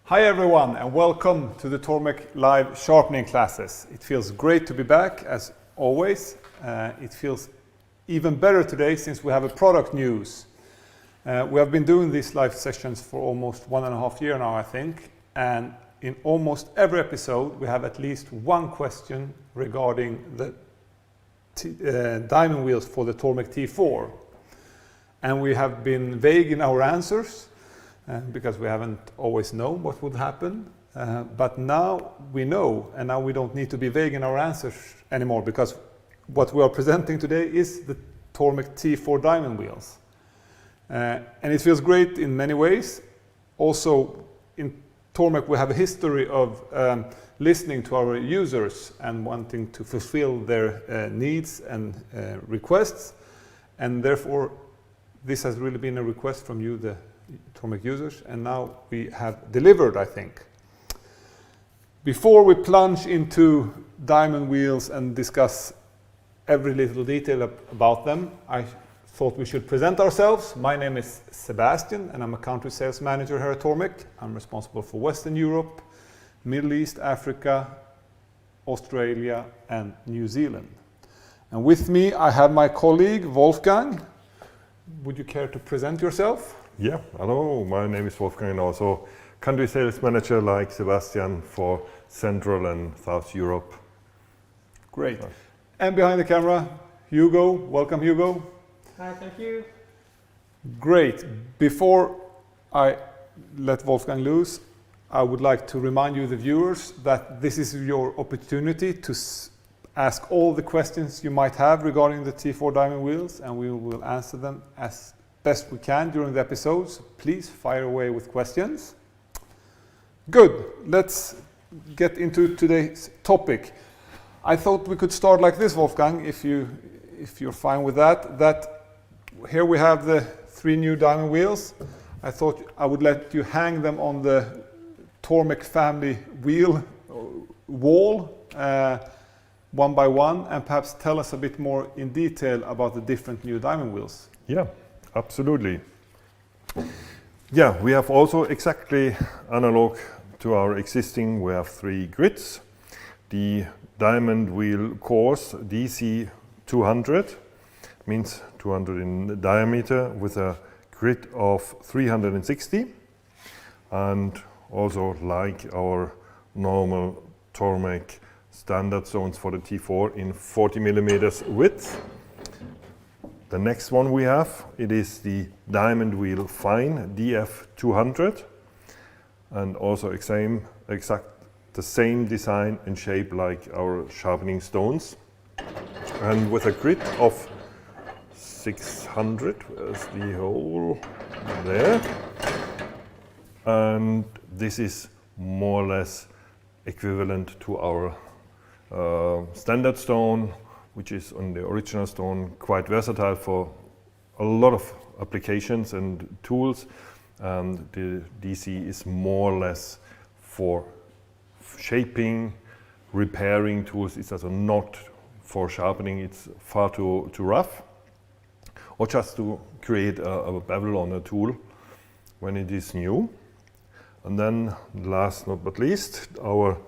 Hi everyone and welcome to the Tormek Live Sharpening Classes. It feels great to be back as always. It feels even better today since we have a product news. We have been doing these live sessions for almost 1.5 years now, I think, and in almost every episode we have at least one question regarding the diamond wheels for the Tormek T-4. And we have been vague in our answers because we haven't always known what would happen. But now we know, and now we don't need to be vague in our answers anymore, because what we are presenting today is the Tormek T-4 diamond wheels. And it feels great in many ways. Also, in Tormek we have a history of listening to our users and wanting to fulfill their needs and requests, and therefore this has really been a request from you, the Tormek users, and now we have delivered, I think. Before we plunge into diamond wheels and discuss every little detail about them, I thought we should present ourselves. My name is Sebastian and I'm a country sales manager here at Tormek. I'm responsible for Western Europe, Middle East, Africa, Australia and New Zealand. And with me I have my colleague Wolfgang. Would you care to present yourself? Yeah, hello, my name is Wolfgang and also country sales manager like Sebastian for Central and South Europe. Great. And behind the camera, Hugo. Welcome, Hugo. Hi, thank you. Great. Before I let Wolfgang loose, I would like to remind you, the viewers, that this is your opportunity to ask all the questions you might have regarding the T4 diamond wheels, and we will answer them as best we can during the episodes. Please fire away with questions. Good. Let's get into today's topic. I thought we could start like this, Wolfgang, if you're fine with that. That here we have the 3 new diamond wheels. I thought I would let you hang them on the Tormek family wheel wall one by one, and perhaps tell us a bit more in detail about the different new diamond wheels. Yeah, absolutely. Yeah, we have also exactly analog to our existing, we have 3 grids. The diamond wheel course DC 200, means 200 in diameter, with a grid of 360, and also like our normal Tormek standard zones for the T4 in 40 millimeters width. The next one we have, it is the diamond wheel fine DF 200, and also the same design and shape like our sharpening stones, and with a grid of 600, where's the hole? There. And this is more or less equivalent to our standard stone, which is on the original stone, quite versatile for a lot of applications and tools. And the DC is more or less for shaping, repairing tools. It's also not for sharpening, it's far too rough. Or just to create a bevel on a tool when it is new. And then last not but least, our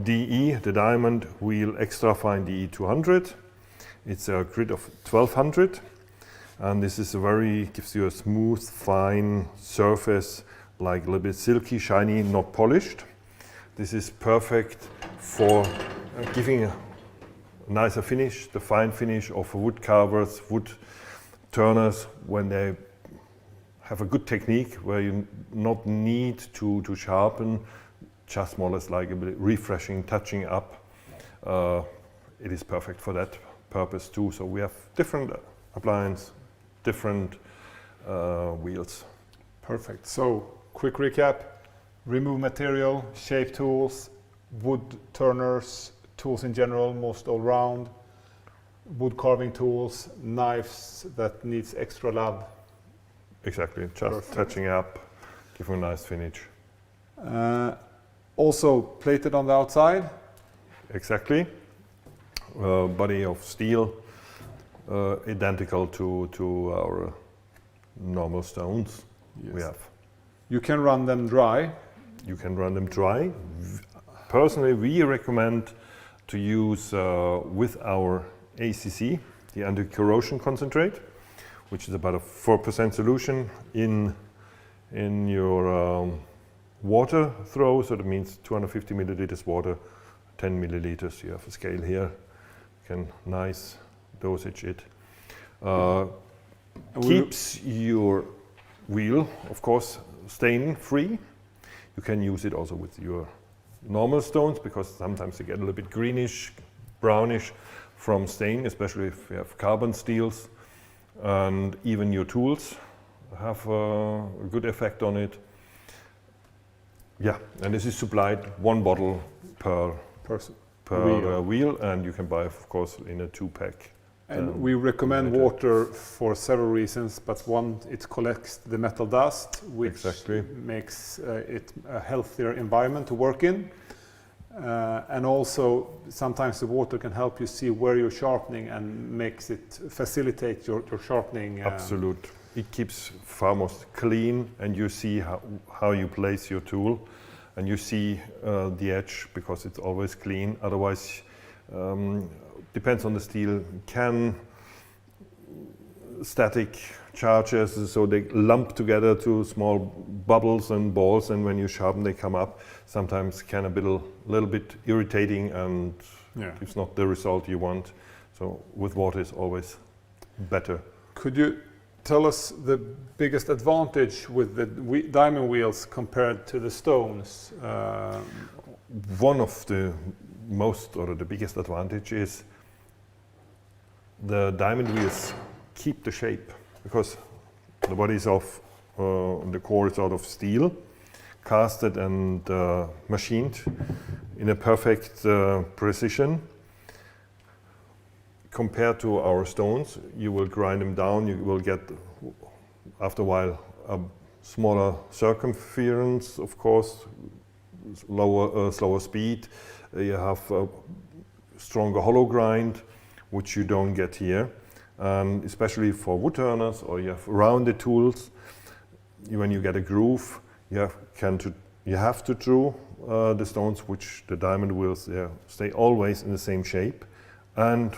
DE, the diamond wheel extra fine DE 200. It's a grid of 1200, and this is gives you a smooth, fine surface, like a little bit silky, shiny, not polished. This is perfect for giving a nicer finish, the fine finish of wood carvers, wood turners, when they have a good technique where you not need to sharpen, just more or less like a bit refreshing, touching up. It is perfect for that purpose too. So we have different appliance, different wheels. Perfect. So quick recap: remove material, shape tools, wood turners, tools in general, most all round, wood carving tools, knives that needs extra love. Exactly, just touching up, giving a nice finish. Also plated on the outside. Exactly. Body of steel, identical to our normal stones. Yes. We have. You can run them dry you can run them dry. Personally, we recommend to use with our ACC, the anti-corrosion concentrate, which is about a 4% solution in your water throw. So that means 250 milliliters water, 10 milliliters. You have a scale here. You can nice dosage it. Keeps your wheel, of course, stain free. You can use it also with your normal stones, because sometimes they get a little bit greenish, brownish from stain, especially if you have carbon steels, and even your tools have a good effect on it. Yeah, and this is supplied 1 bottle per wheel, and you can buy, of course, in a 2-pack. And we recommend water for several reasons, but one, it collects the metal dust, which makes it a healthier environment to work in. And also, sometimes the water can help you see where you're sharpening and makes it facilitate your sharpening. Absolutely. It keeps far more clean, and you see how you place your tool, and you see the edge, because it's always clean. Otherwise, depends on the steel, can static charges, so they lump together to small bubbles and balls, and when you sharpen they come up. Sometimes can be a little bit irritating, and it's not the result you want. So with water is always better. Could you tell us the biggest advantage with the diamond wheels compared to the stones? One of the most, or the biggest advantage is the diamond wheels keep the shape, because the body is of, the core is out of steel, casted and machined in a perfect precision. Compared to our stones, you will grind them down, you will get, after a while, a smaller circumference, of course, slower speed. You have a stronger hollow grind, which you don't get here. And especially for woodturners, or you have rounded tools, when you get a groove, you have to draw the stones, which the diamond wheels stay always in the same shape. And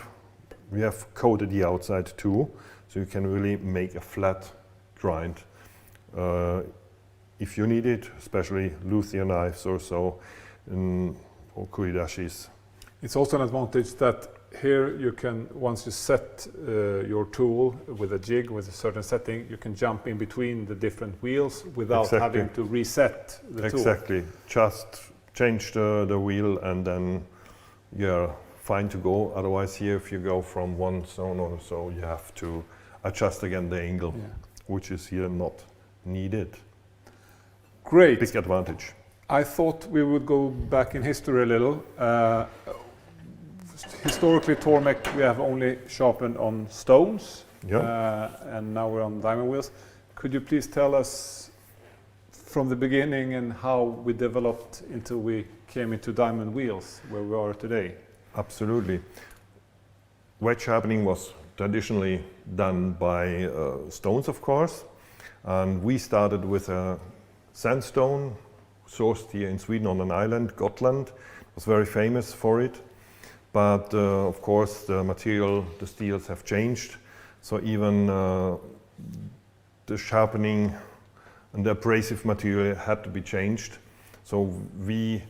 we have coated the outside too, so you can really make a flat grind. If you need it, especially luthier knives or so, or kuridashis. It's also an advantage that here you can, once you set your tool with a jig, with a certain setting, you can jump in between the different wheels without having to reset the tool. Exactly. Just change the wheel and then you're fine to go. Otherwise here, if you go from one zone or so, you have to adjust again the angle, which is here not needed. Great. Big advantage. I thought we would go back in history a little. Historically, Tormek, we have only sharpened on stones, and now we're on diamond wheels. Could you please tell us from the beginning and how we developed until we came into diamond wheels, where we are today? Absolutely. Wedge sharpening was traditionally done by stones, of course, and we started with a sandstone sourced here in Sweden on an island, Gotland. It was very famous for it. But of course, the material, the steels have changed. So even the sharpening and the abrasive material had to be changed. So we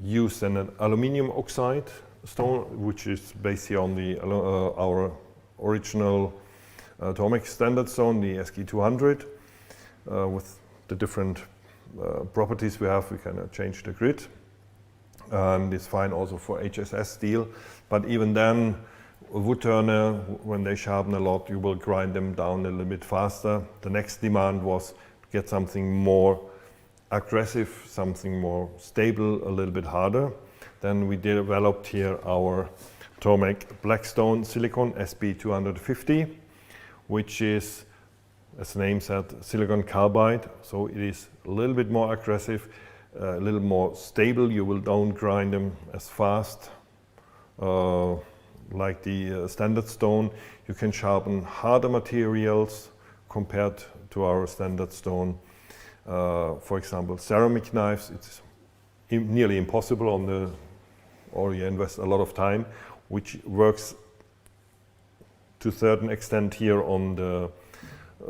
used an aluminium oxide stone, which is based here on the our original Tormek standard stone, the SG200, with the different properties we have. We can change the grit. And it's fine also for HSS steel, but even then, a wood turner, when they sharpen a lot, you will grind them down a little bit faster. The next demand was to get something more aggressive, something more stable, a little bit harder. Then we developed here our Tormek Blackstone Silicon SB250, which is, as the name said, silicon carbide, so it is a little bit more aggressive, a little more stable. You don't grind them as fast like the standard stone. You can sharpen harder materials compared to our standard stone. For example, ceramic knives, it's nearly impossible on the, or you invest a lot of time, which works to a certain extent here on the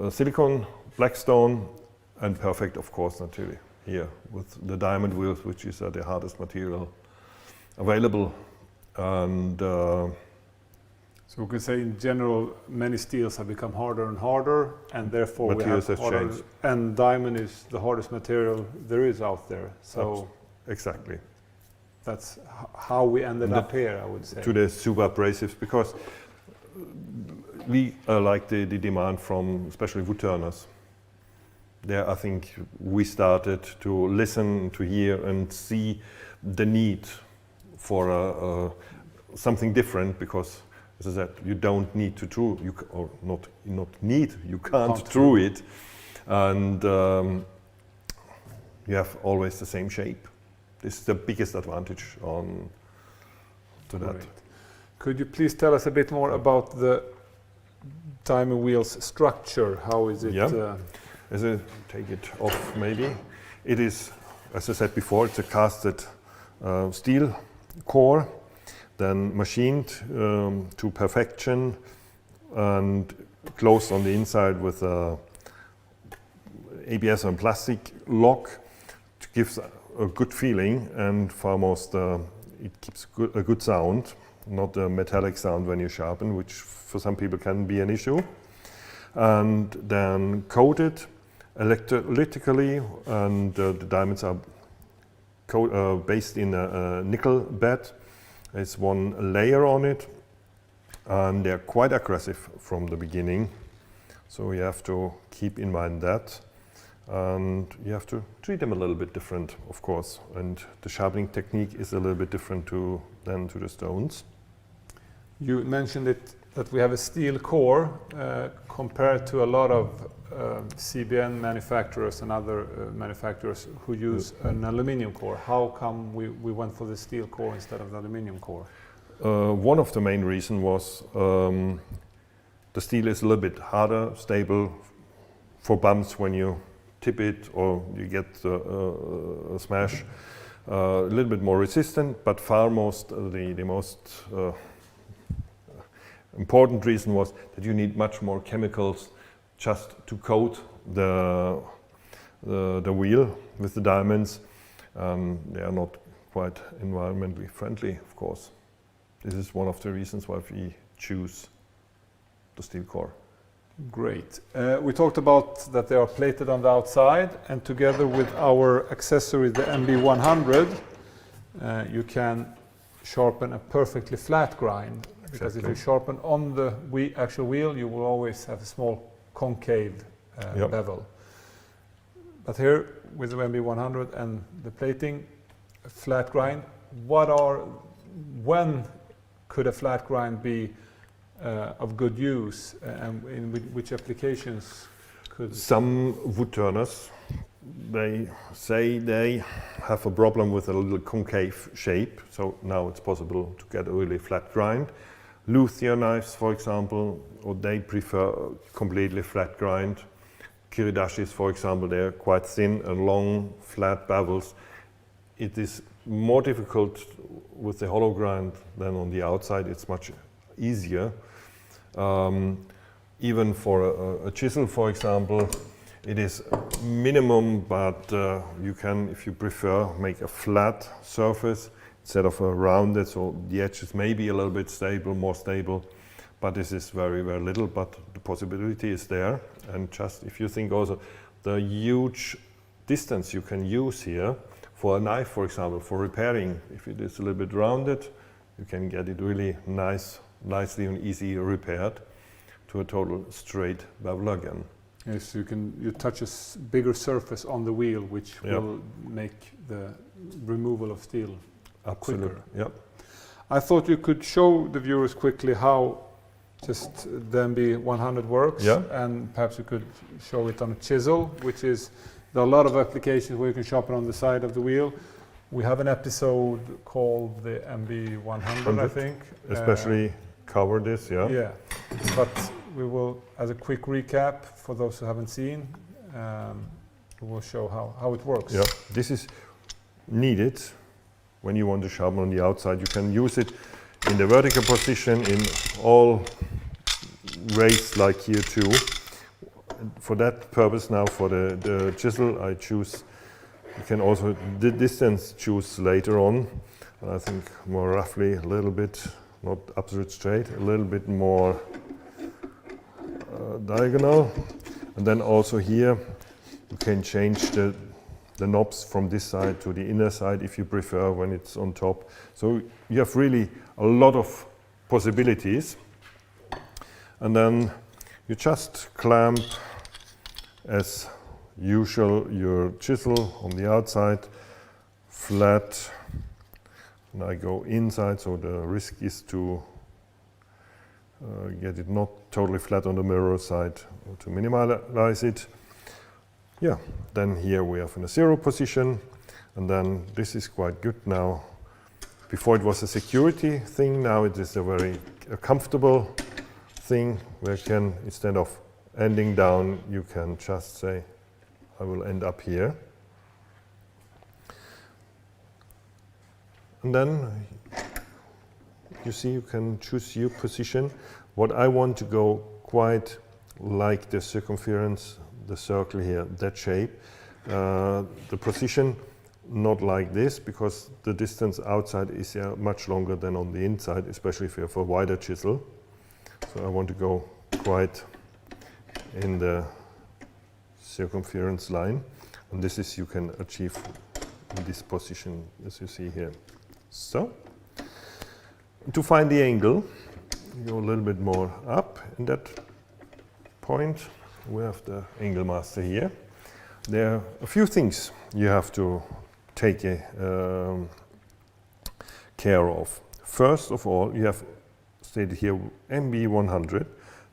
silicone blackstone, and perfect, of course, naturally here with the diamond wheels, which is the hardest material available. And so we could say in general, many steels have become harder and harder, and therefore materials we have have harder, changed. and diamond is the hardest material there is out there. So exactly. that's how we ended up here, I would say. To the super abrasives, because we like the demand from especially woodturners. There, I think we started to listen, to hear, and see the need for something different. Because, as I said, you don't need to true, or not need. You can't true it, and you have always the same shape. This is the biggest advantage to that. Great. Could you please tell us a bit more about the diamond wheel's structure? How is it? Yeah. As I take it off, maybe. It is, as I said before, it's a casted steel core, then machined to perfection and closed on the inside with a ABS and plastic lock to give a good feeling, and foremost it keeps a good sound, not a metallic sound when you sharpen, which for some people can be an issue. And then coated electrolytically, and the diamonds are based in a nickel bed. There's one layer on it, and they're quite aggressive from the beginning. So you have to keep in mind that. And you have to treat them a little bit different, of course. And the sharpening technique is a little bit different than to the stones. You mentioned it that we have a steel core compared to a lot of CBN manufacturers and other manufacturers who use an aluminum core. How come we went for the steel core instead of the aluminum core? One of the main reasons was the steel is a little bit harder, stable for bumps when you tip it or you get a smash. A little bit more resistant, but the most important reason was that you need much more chemicals just to coat the wheel with the diamonds. They are not quite environmentally friendly, of course. This is one of the reasons why we choose the steel core. Great. We talked about that they are plated on the outside, and together with our accessory, the MB100, you can sharpen a perfectly flat grind. Because if you sharpen on the actual wheel, you will always have a small concave bevel. But here, with the MB100 and the plating, a flat grind, when could a flat grind be of good use, and in which applications could... Some woodturners, they say they have a problem with a little concave shape, so now it's possible to get a really flat grind. Luthier knives, for example, or they prefer completely flat grind. Kiridashis, for example, they're quite thin and long, flat bevels. It is more difficult with the hollow grind than on the outside. It's much easier. Even for a chisel, for example, it is minimum, but you can, if you prefer, make a flat surface instead of a rounded, so the edges may be a little bit stable, more stable, but this is very, very little, but the possibility is there. And just if you think also the huge distance you can use here for a knife, for example, for repairing, if it is a little bit rounded, you can get it really nicely and easy repaired to a total straight bevel again. Yes, you touch a bigger surface on the wheel, which will make the removal of steel quicker. Yep. I thought you could show the viewers quickly how just the MB100 works, and perhaps you could show it on a chisel, which is, there are a lot of applications where you can sharpen on the side of the wheel. We have an episode called the MB100, I think. Especially cover this, Yeah, but we will, as a quick recap, for those who haven't seen, will show how it works. Yeah, this is needed when you want to sharpen on the outside. You can use it in the vertical position in all ways like here too. For that purpose now, for the chisel, I choose, you can also the distance choose later on. I think more roughly a little bit, not absolute straight, a little bit more diagonal. And then also here you can change the knobs from this side to the inner side if you prefer when it's on top. So you have really a lot of possibilities. And then you just clamp as usual your chisel on the outside, flat. And I go inside, so the risk is to get it not totally flat on the mirror side to minimize it. Yeah, then here we have in a 0 position, and then this is quite good now. Before it was a security thing, now it is a very comfortable thing where you can, instead of ending down, you can just say, I will end up here. And then you see you can choose your position. What I want to go quite like the circumference, the circle here, that shape. The position not like this, because the distance outside is much longer than on the inside, especially if you have a wider chisel. So I want to go quite in the circumference line, and this is you can achieve in this position as you see here. So to find the angle, you go a little bit more up in that point. We have the angle master here. There are a few things you have to take care of. First of all, you have stated here MB100.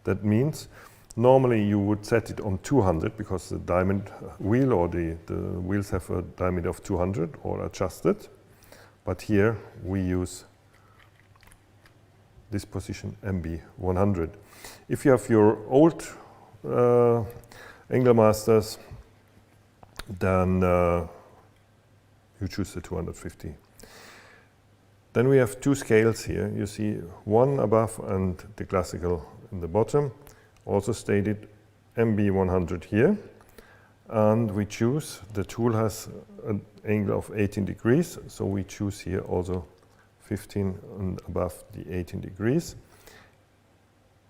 That means normally you would set it on 200 because the diamond wheel or the wheels have a diameter of 200 or adjusted. But here we use this position MB100. If you have your old angle masters, then you choose the 250. Then we have two scales here. You see one above and the classical in the bottom. Also stated MB100 here. And we choose, the tool has an angle of 18 degrees, so we choose here also 15 and above the 18 degrees.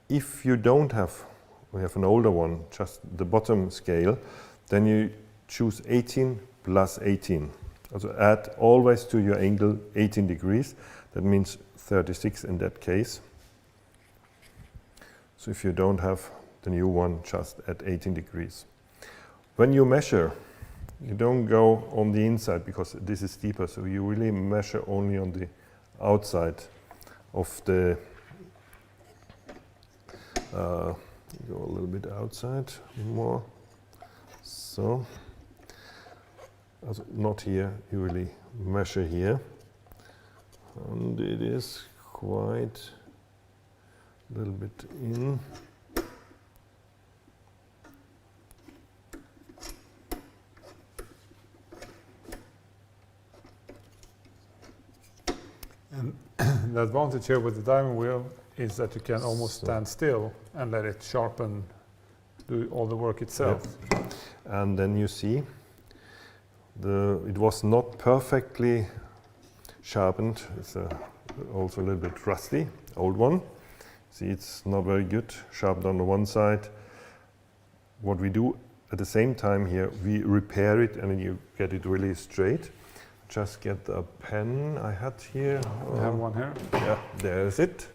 If you don't have, we have an older one, just the bottom scale, then you choose 18 plus 18. Also add always to your angle 18 degrees. That means 36 in that case. So if you don't have the new one, just add 18 degrees. When you measure, you don't go on the inside because this is deeper, so you really measure only on the outside of the, go a little bit outside more, so, also not here, you really measure here, and it is quite a little bit in. And the advantage here with the diamond wheel is that you can almost stand still and let it sharpen, do all the work itself. Yep. And then you see, it was not perfectly sharpened. It's also a little bit rusty, old one. See, it's not very good, sharpened on the one side. What we do at the same time here, we repair it and then you get it really straight. Just get a pen I had here. I have one here. Yeah, there's it.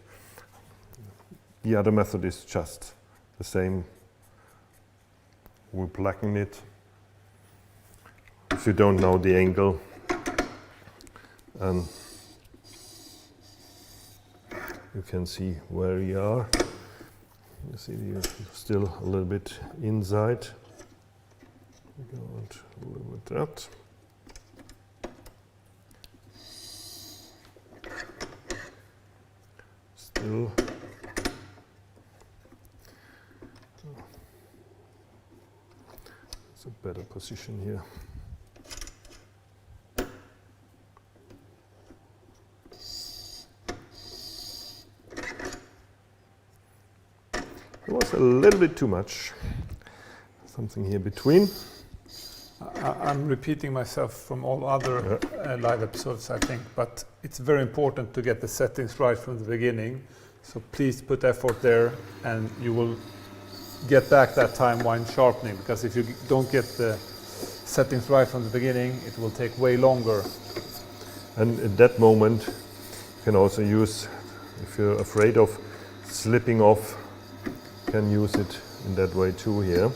The other method is just the same. We blacken it. If you don't know the angle, and you can see where you are. You see you're still a little bit inside. Go a little bit that. Still. It's a better position here. It was a little bit too much. Something here between. I'm repeating myself from all other live episodes, I think, but it's very important to get the settings right from the beginning. So please put effort there, and you will get back that time while sharpening, because if you don't get the settings right from the beginning, it will take way longer. And at that moment, you can also use, if you're afraid of slipping off, you can use it in that way too here.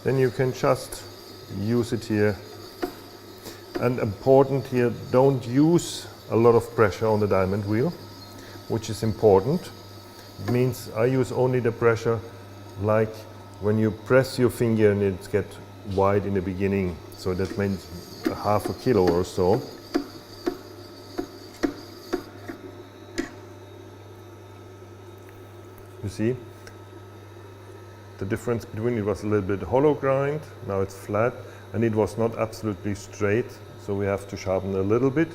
Then you can just use it here. And important here, don't use a lot of pressure on the diamond wheel, which is important. It means I use only the pressure like when you press your finger and it gets wide in the beginning. So that means half a kilo or so. You see? The difference between it was a little bit hollow grind, now it's flat, and it was not absolutely straight, so we have to sharpen a little bit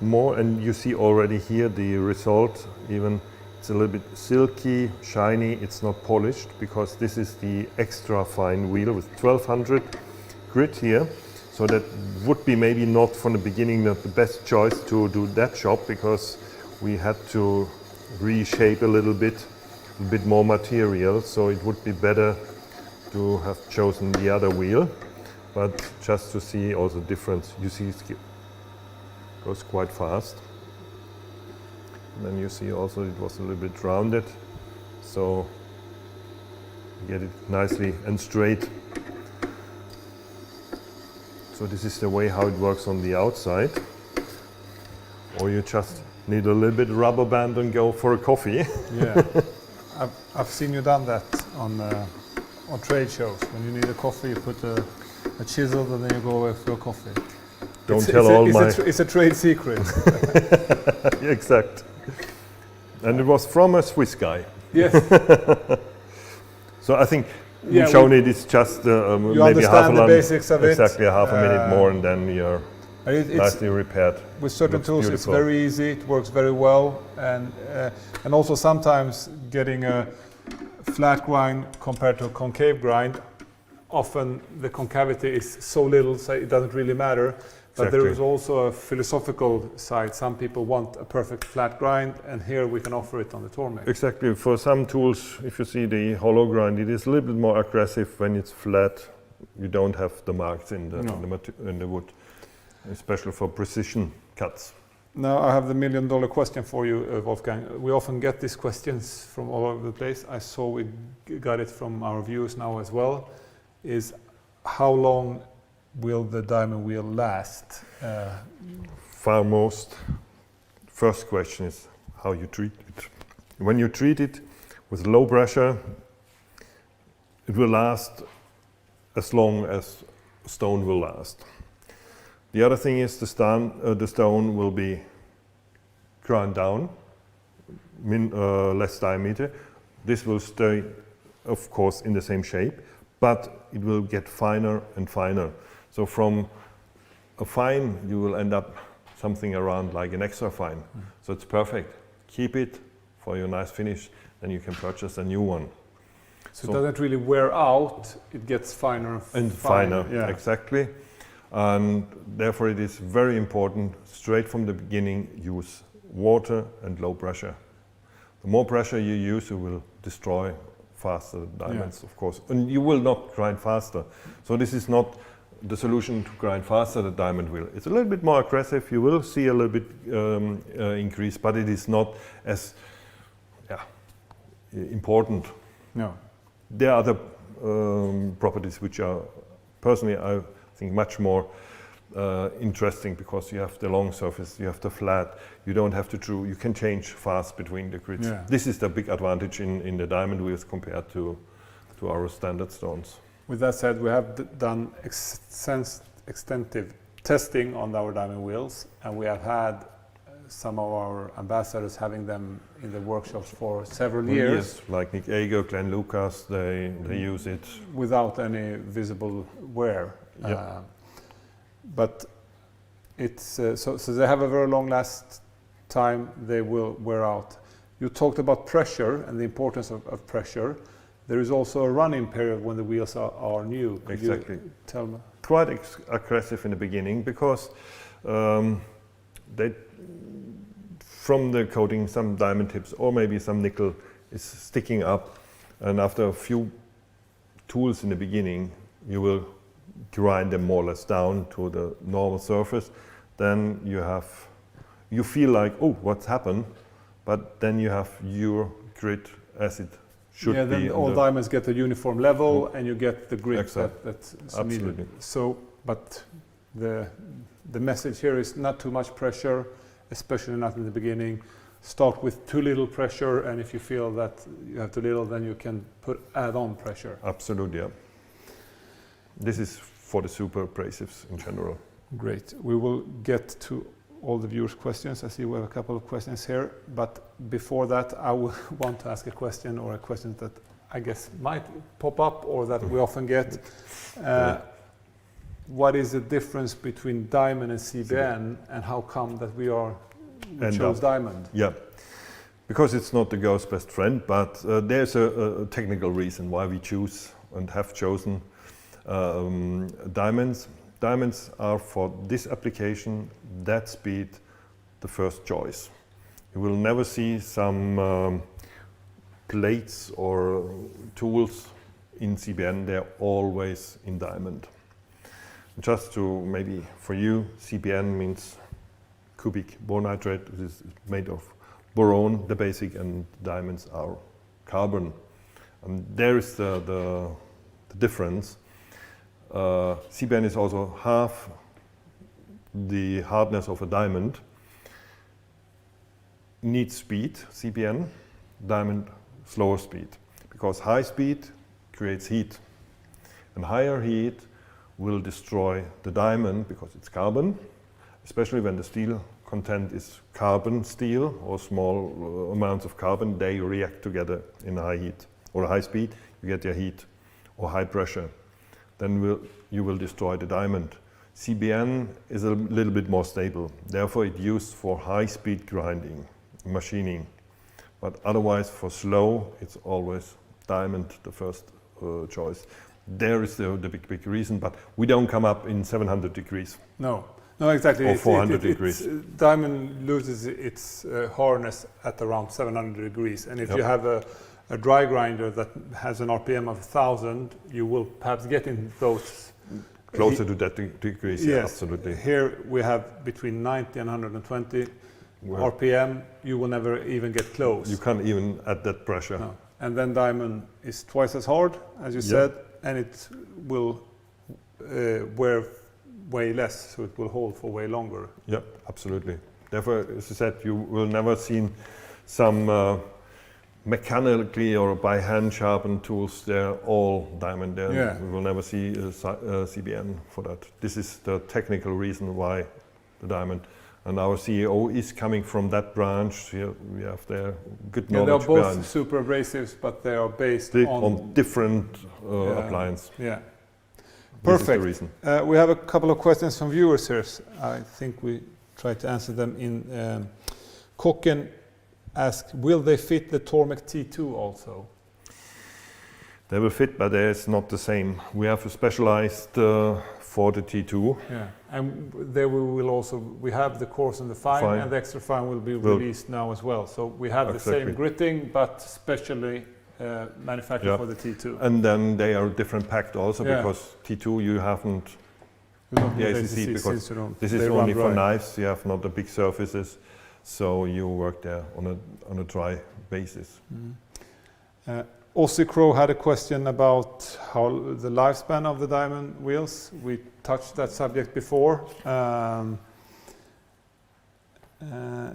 more, and you see already here the result, even it's a little bit silky, shiny, it's not polished, because this is the extra fine wheel with 1200 grit here, so that would be maybe not from the beginning not the best choice to do that job, because we had to reshape a little bit more material, so it would be better to have chosen the other wheel. But just to see also the difference, you see it goes quite fast. And then you see also it was a little bit rounded, so you get it nicely and straight. So this is the way how it works on the outside. Or you just need a little bit of rubber band and go for a coffee. Yeah. I've seen you done that on trade shows. When you need a coffee, you put a chisel and then you go away for a coffee. It's a trade secret. Exact. And it was from a Swiss guy. Yes. So I think we've shown it's just maybe half a basics of it. Exactly, half a minute more, and then you're nicely repaired. With certain tools, it's very easy. It works very well, and also sometimes getting a flat grind compared to a concave grind. Often the concavity is so little, so it doesn't really matter. But there is also a philosophical side. Some people want a perfect flat grind, and here we can offer it on the Tormek. Exactly. For some tools, if you see the hollow grind, it is a little bit more aggressive. When it's flat, you don't have the marks in the wood, especially for precision cuts. Now I have the $1 million question for you, Wolfgang. We often get these questions from all over the place. I saw we got it from our viewers now as well. Is how long will the diamond wheel last? First question is how you treat it. When you treat it with low pressure, it will last as long as stone will last. The other thing is the stone will be ground down, less diameter. This will stay, of course, in the same shape, but it will get finer and finer. So from a fine, you will end up something around like an extra fine. So it's perfect. Keep it for your nice finish, then you can purchase a new one. So it doesn't really wear out, it gets finer and finer. Yeah. Exactly. And therefore it is very important, straight from the beginning, use water and low pressure. The more pressure you use, you will destroy faster the diamonds, of course. And you will not grind faster. So this is not the solution to grind faster the diamond wheel. It's a little bit more aggressive. You will see a little bit increase, but it is not as important. No. There are other properties which are, personally, I think much more interesting, because you have the long surface, you have the flat, you don't have to drew, you can change fast between the grids. Yeah. This is the big advantage in the diamond wheels compared to our standard stones. With that said, we have done extensive testing on our diamond wheels, and we have had some of our ambassadors having them in the workshops for several years. Yes, like Nick Ager, Glenn Lucas, they use it without any visible wear. Yeah. But it's so they have a very long last time. They will wear out. You talked about pressure and the importance of pressure. There is also a running period when the wheels are new. Could exactly. you tell me? Quite aggressive in the beginning because they, from the coating, some diamond tips or maybe some nickel is sticking up, and after a few tools in the beginning, you will grind them more or less down to the normal surface. Then you feel like, oh, what's happened? But then you have your grit as it should be. Yeah, then all diamonds get a uniform level, and you get the grit that's Absolutely. needed. So, but the message here is not too much pressure, especially not in the beginning. Start with too little pressure, and if you feel that you have too little, then you can add on pressure. Absolutely, yeah. This is for the super abrasives in general. Great. We will get to all the viewers' questions. I see we have a couple of questions here, but before that, I will want to ask a question, or a question that I guess might pop up or that we often get. What is the difference between diamond and CBN, and how come that we chose diamond? Yeah, because it's not the girl's best friend, but there's a technical reason why we choose and have chosen diamonds. Diamonds are, for this application, that speed, the first choice. You will never see some plates or tools in CBN, they're always in diamond. Just to maybe for you, CBN means cubic bore nitrate. This is made of boron, the basic, and diamonds are carbon. And there is the difference. CBN is also half the hardness of a diamond. Needs speed, CBN, diamond slower speed. Because high speed creates heat. And higher heat will destroy the diamond because it's carbon, especially when the steel content is carbon steel or small amounts of carbon, they react together in high heat or high speed, you get your heat, or high pressure. Then you will destroy the diamond. CBN is a little bit more stable, therefore it's used for high speed grinding, machining. But otherwise for slow, it's always diamond the first choice. There is the big reason, but we don't come up in 700 degrees. No, exactly. Or 400 degrees. Diamond loses its hardness at around 700 degrees. And if you have a dry grinder that has an RPM of 1,000, you will perhaps get in those... Closer to that degrees, yes. Absolutely. Here we have between 90 and 120 RPM. You will never even get close. You can't even add that pressure. No. And then diamond is twice as hard, as you said, and it will wear way less, so it will hold for way longer. Yeah, absolutely. Therefore, as I said, you will never see some mechanically or by hand sharpened tools. They're all diamond. We will never see CBN for that. This is the technical reason why the diamond. And our CEO is coming from that branch. Here we have their good knowledge. They are both super abrasives, but they are based on different appliance. Yeah. Perfect. This is the reason. We have a couple of questions from viewers here. I think we try to answer them in. Koken asked, will they fit the Tormek T2 also? They will fit, but it's not the same. We have a specialized for the T2. Yeah, and there we have the coarse and the fine, and the extra fine will be released now as well. So we have the same gritting, but specially manufactured for the T2. And then they are different packed also, because T2 you haven't the ACC, because this is only for knives. You have not the big surfaces, so you work there on a dry basis. Aussie Crow had a question about how the lifespan of the diamond wheels. We touched that subject before.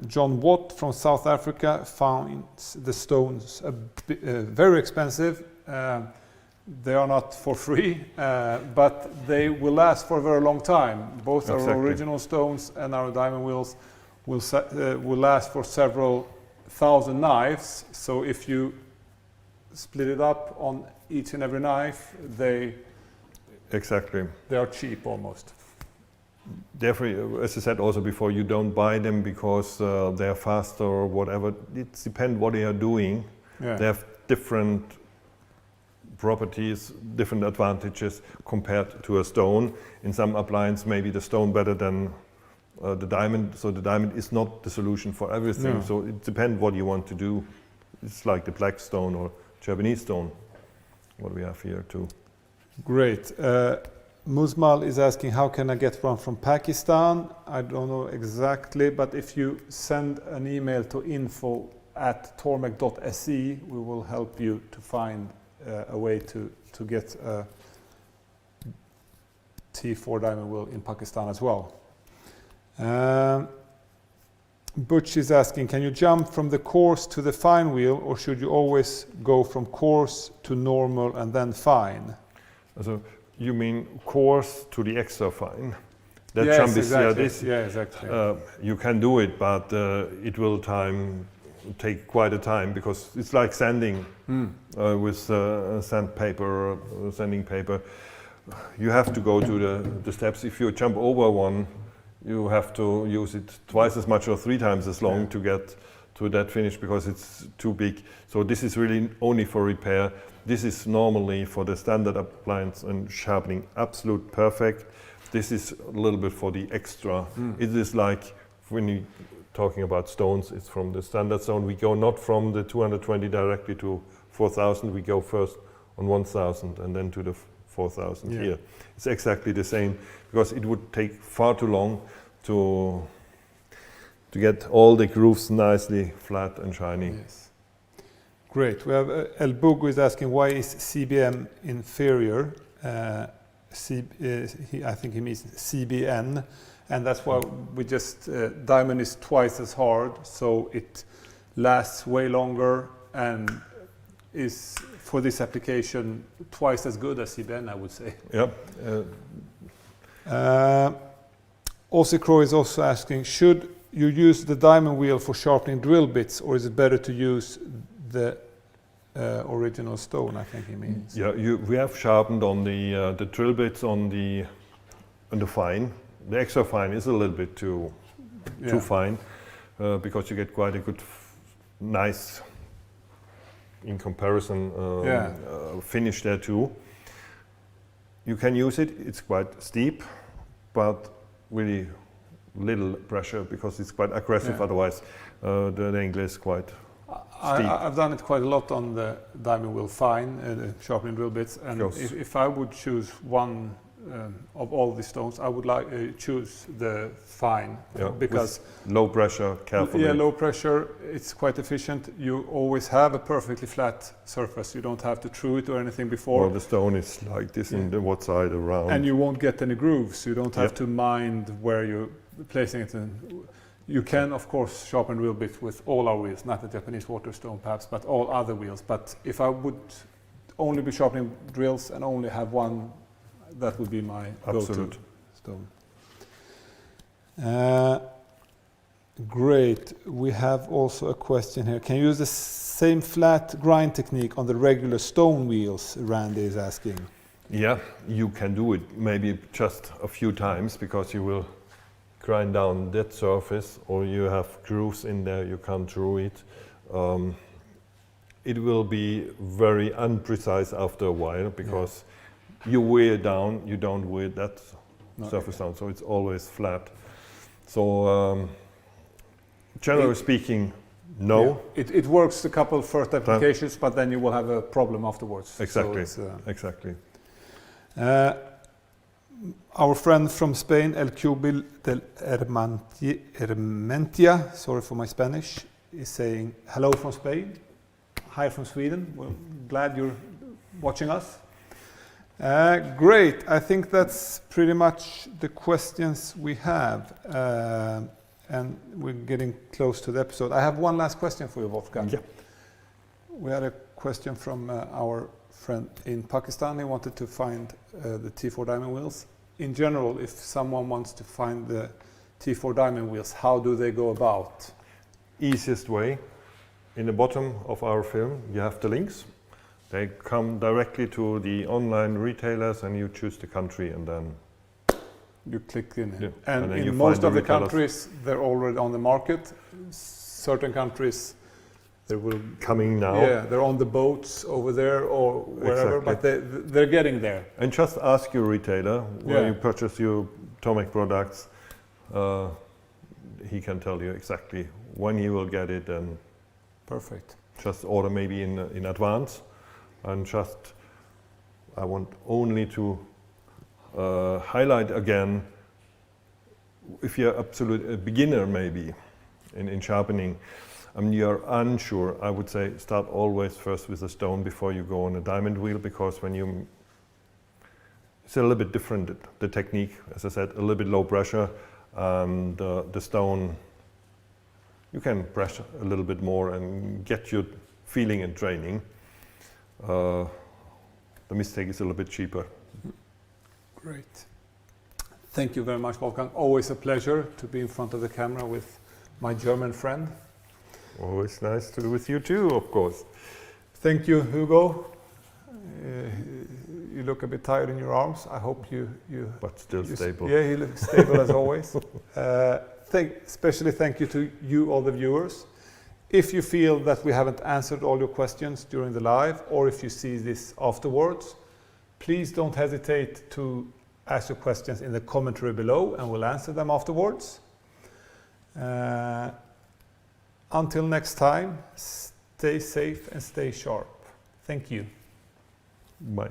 John Watt from South Africa finds the stones very expensive. They are not for free, but they will last for a very long time. Both our original stones and our diamond wheels will last for several thousand knives. So if you split it up on each and every knife, they are cheap almost. Therefore, as I said also before, you don't buy them because they are faster or whatever. It depends what they are doing. Yeah. They have different properties, different advantages compared to a stone. In some appliance, maybe the stone better than the diamond. So the diamond is not the solution for everything. No. So it depends what you want to do. It's like the black stone or Japanese stone, what we have here too. Great. Muzmal is asking, how can I get one from Pakistan? I don't know exactly, but if you send an email to info@tormek.se, we will help you to find a way to get a T4 diamond wheel in Pakistan as well. Butch is asking, can you jump from the coarse to the fine wheel, or should you always go from coarse to normal and then fine? So you mean coarse to the extra fine? That Yes, jump is exactly. this. Yeah, exactly. You can do it, but it will take quite a time because it's like sanding with sandpaper, sanding paper. You have to go to the steps. If you jump over one, you have to use it twice as much or 3 times as long to get to that finish because it's too big. So this is really only for repair. This is normally for the standard appliance and sharpening absolute perfect. This is a little bit for the extra. It is like when you're talking about stones, it's from the standard stone. We go not from the 220 directly to 4000. We go first on 1000 and then to the 4000 here. It's exactly the same because it would take far too long to get all the grooves nicely flat and shiny. Yes. Great. We have El Bugu is asking, why is CBM inferior? I think he means CBN, and that's why we just diamond is twice as hard, so it lasts way longer and is for this application twice as good as CBN, I would say. Yep. Aussie Crow is also asking, should you use the diamond wheel for sharpening drill bits, or is it better to use the original stone, I think he means? Yeah, we have sharpened on the drill bits on the fine. The extra fine is a little bit too fine because you get quite a good, nice, in comparison, finish there too. You can use it. It's quite steep, but really little pressure because it's quite aggressive. Otherwise, the angle is quite steep. I've done it quite a lot on the diamond wheel fine, sharpening drill bits, and if I would choose one of all the stones, I would choose the fine because with low pressure, carefully. Yeah, low pressure. It's quite efficient. You always have a perfectly flat surface. You don't have to true it or anything before. Well, the stone is like this in the what side around, and you won't get any grooves. You don't have to mind where you're placing it. You can, of course, sharpen drill bits with all our wheels, not the Japanese water stone perhaps, but all other wheels. But if I would only be sharpening drills and only have one, that would be my go-to stone. Great. We have also a question here. Can you use the same flat grind technique on the regular stone wheels, Randy is asking? Yeah, you can do it maybe just a few times because you will grind down that surface, or you have grooves in there, you can't draw it. It will be very unprecise after a while because you wear it down, you don't wear that surface down, so it's always flat. So generally speaking, no. Yeah. It works a couple first applications, but then you will have a problem afterwards. Exactly, so exactly. Our friend from Spain, El Cubil del Hermentia, sorry for my Spanish, is saying hello from Spain, hi from Sweden. We're glad you're watching us. Great, I think that's pretty much the questions we have, and we're getting close to the episode. I have one last question for you, Wolfgang. Yeah. We had a question from our friend in Pakistan. He wanted to find the T4 diamond wheels. In general, if someone wants to find the T4 diamond wheels, how do they go about? Easiest way, in the bottom of our film, you have the links. They come directly to the online retailers, and you choose the country, and then You click in it. Yeah. And And then you in find most the of the retailers. countries, they're already on the market. Certain countries, they will, coming now. yeah, they're on the boats over there or wherever, Exactly. but they're getting there. And just ask your retailer where Yeah. you purchase your Tormek products. He can tell you exactly when you will get it, and Perfect. just order maybe in advance. And just, I want only to highlight again, if you're absolute a beginner maybe in sharpening, and you're unsure, I would say start always first with a stone before you go on a diamond wheel, because when you, it's a little bit different, the technique, as I said, a little bit low pressure, and the stone, you can press a little bit more and get your feeling and training. The mistake is a little bit cheaper. Great. Thank you very much, Wolfgang. Always a pleasure to be in front of the camera with my German friend. Always nice to be with you too, of course. Thank you, Hugo. You look a bit tired in your arms. I hope you But still stable. Yeah, he looks stable as always. Especially thank you to you, all the viewers. If you feel that we haven't answered all your questions during the live, or if you see this afterwards, please don't hesitate to ask your questions in the commentary below, and we'll answer them afterwards. Until next time, stay safe and stay sharp. Thank you. Bye.